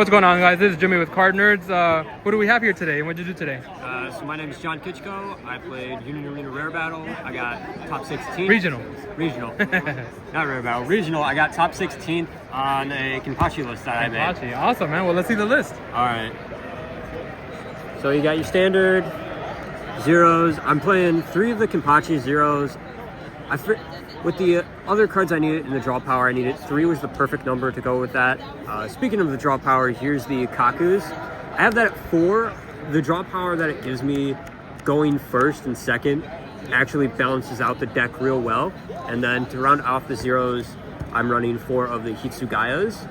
What's going on, guys? This is Jimmy with Card Nerds. What do we have here today, and what did you do today? So my name is John Kitchko. I played Union Arena Rare Battle. I got top 16th. Regional. Not Rare Battle. Regional. I got top 16th on a Kenpachi list that I made. Kenpachi. Awesome, man. Well, let's see the list. All right. So you got your standard zeros. I'm playing 3 of the Kenpachi zeros. With the other cards I needed in the draw power, I needed 3 was the perfect number to go with that. Speaking of the draw power, here's the Kakus. I have that at 4. The draw power that it gives me going first and second actually balances out the deck real well. And then to round off the zeros, I'm running 4 of the Hitsugayas.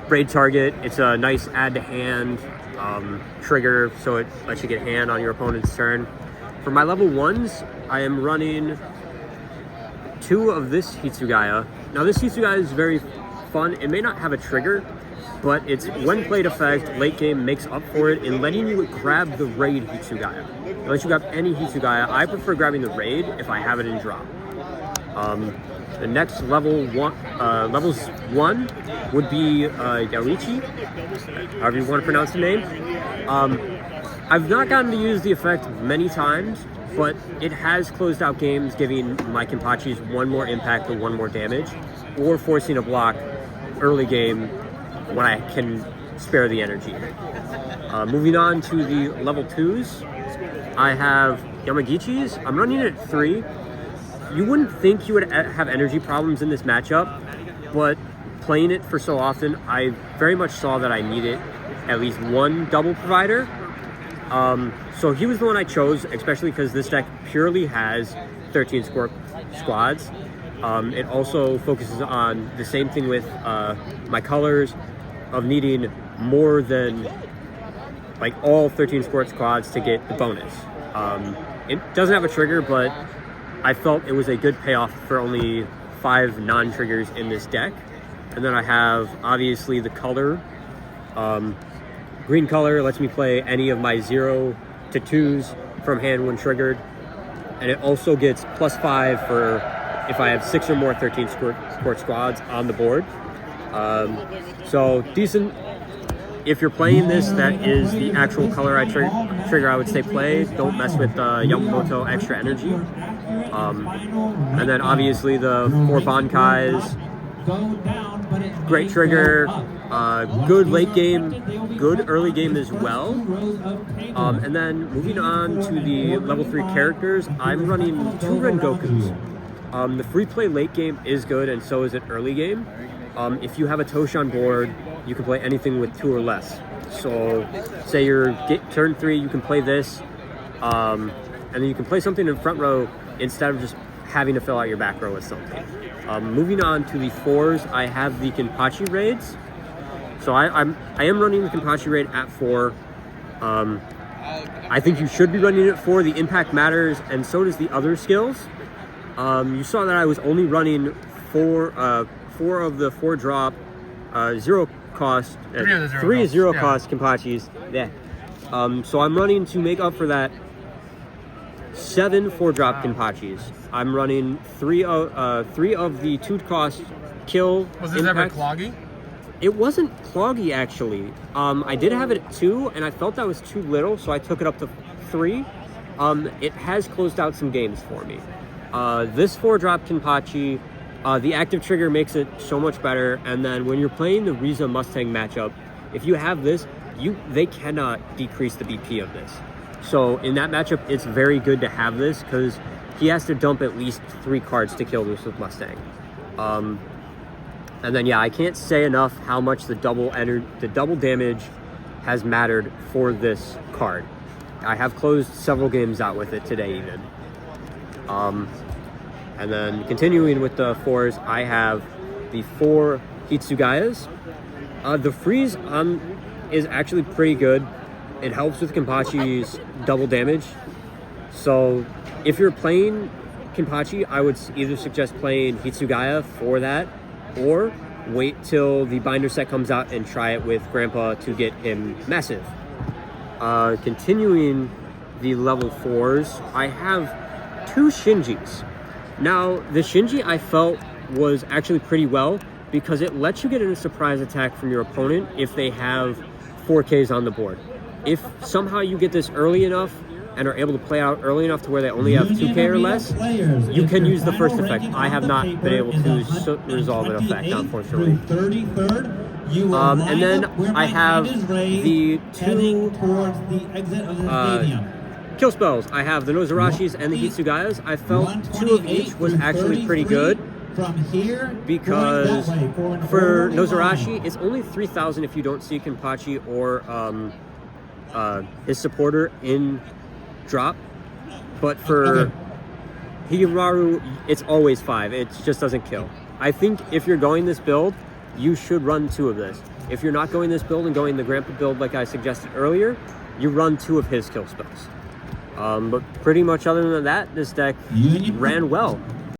Braid target, it's a nice add to hand trigger, so it lets you get hand on your opponent's turn. For my level 1s, I am running 2 of this Hitsugaya. Now this Hitsugaya is very fun. It may not have a trigger, but it's when played effect, late game makes up for it in letting you grab the raid Hitsugaya. It lets you grab any Hitsugaya. I prefer grabbing the raid if I have it in drop. The next levels 1 would be Bleach, however you want to pronounce the name. I've not gotten to use the effect many times, but it has closed out games, giving my Kenpachis 1 more impact or 1 more damage, or forcing a block early game when I can spare the energy. Moving on to the level 2s, I have Yamagichis. I'm running it at 3. You wouldn't think you would have energy problems in this matchup, but playing it for so often, I very much saw that I needed at least 1 double provider. So he was the one I chose, especially because this deck purely has 13 squads. It also focuses on the same thing with my colors of needing more than like all 13 squads to get the bonus. It doesn't have a trigger, but I felt it was a good payoff for only 5 non-triggers in this deck. And then I have obviously the color. Green color lets me play any of my 0 to 2s from hand when triggered. And it also gets +5 for if I have 6 or more 13 squads on the board. So decent. If you're playing this, that is the actual color I trigger, I would say play. Don't mess with Yamamoto extra energy. And then obviously the 4 Bankais. Great trigger, good late game, good early game as well. And then moving on to the level 3 characters, I'm running 2 Rengokus. The free play late game is good, and so is it early game. If you have a Toshi on board, you can play anything with 2 or less. So say you're turn 3, you can play this, and then you can play something in front row instead of just having to fill out your back row with something. Moving on to the 4s, I have the Kenpachi raids. So I am running the Kenpachi raid at 4. I think you should be running it at 4. The impact matters, and so does the other skills. You saw that I was only running 4 of the 4 drop 0 cost, 3 0 cost Kenpachis. Yeah. So I'm running to make up for that 7 4-drop Kenpachis. I'm running 3 of the 2 cost kill. Was this ever cloggy? It wasn't cloggy actually. I did have it at 2, and I felt that was too little, so I took it up to 3. It has closed out some games for me. This 4-drop Kenpachi, the active trigger makes it so much better. And then when you're playing the Riza Mustang matchup, if you have this, they cannot decrease the BP of this. So in that matchup, it's very good to have this because he has to dump at least 3 cards to kill this with Mustang. And then yeah, I can't say enough how much the double damage has mattered for this card. I have closed several games out with it today even. And then continuing with the 4s, I have the 4 Hitsugayas. The freeze is actually pretty good. It helps with Kenpachi's double damage. So if you're playing Kenpachi, I would either suggest playing Hitsugaya for that, or wait till the binder set comes out and try it with Grandpa to get him massive. Continuing the level 4s, I have 2 Shinjis. Now, the Shinji I felt was actually pretty well. because it lets you get a surprise attack from your opponent if they have 4Ks on the board. If somehow you get this early enough and are able to play out early enough to where they only have 2K or less, you can use the first effect. I have not been able to resolve an effect, unfortunately. And then I have the 2 kill spells. I have the Nozarashis and the Hitsugayas. I felt 2 of each was actually pretty good because for Nozarashi, it's only 3,000 if you don't see Kenpachi or his supporter in drop, but for Higemaru, it's always 5. It just doesn't kill. I think if you're going this build, you should run 2 of this. If you're not going this build and going the Grandpa build like I suggested earlier, you run 2 of his kill spells. But pretty much other than that, this deck ran well.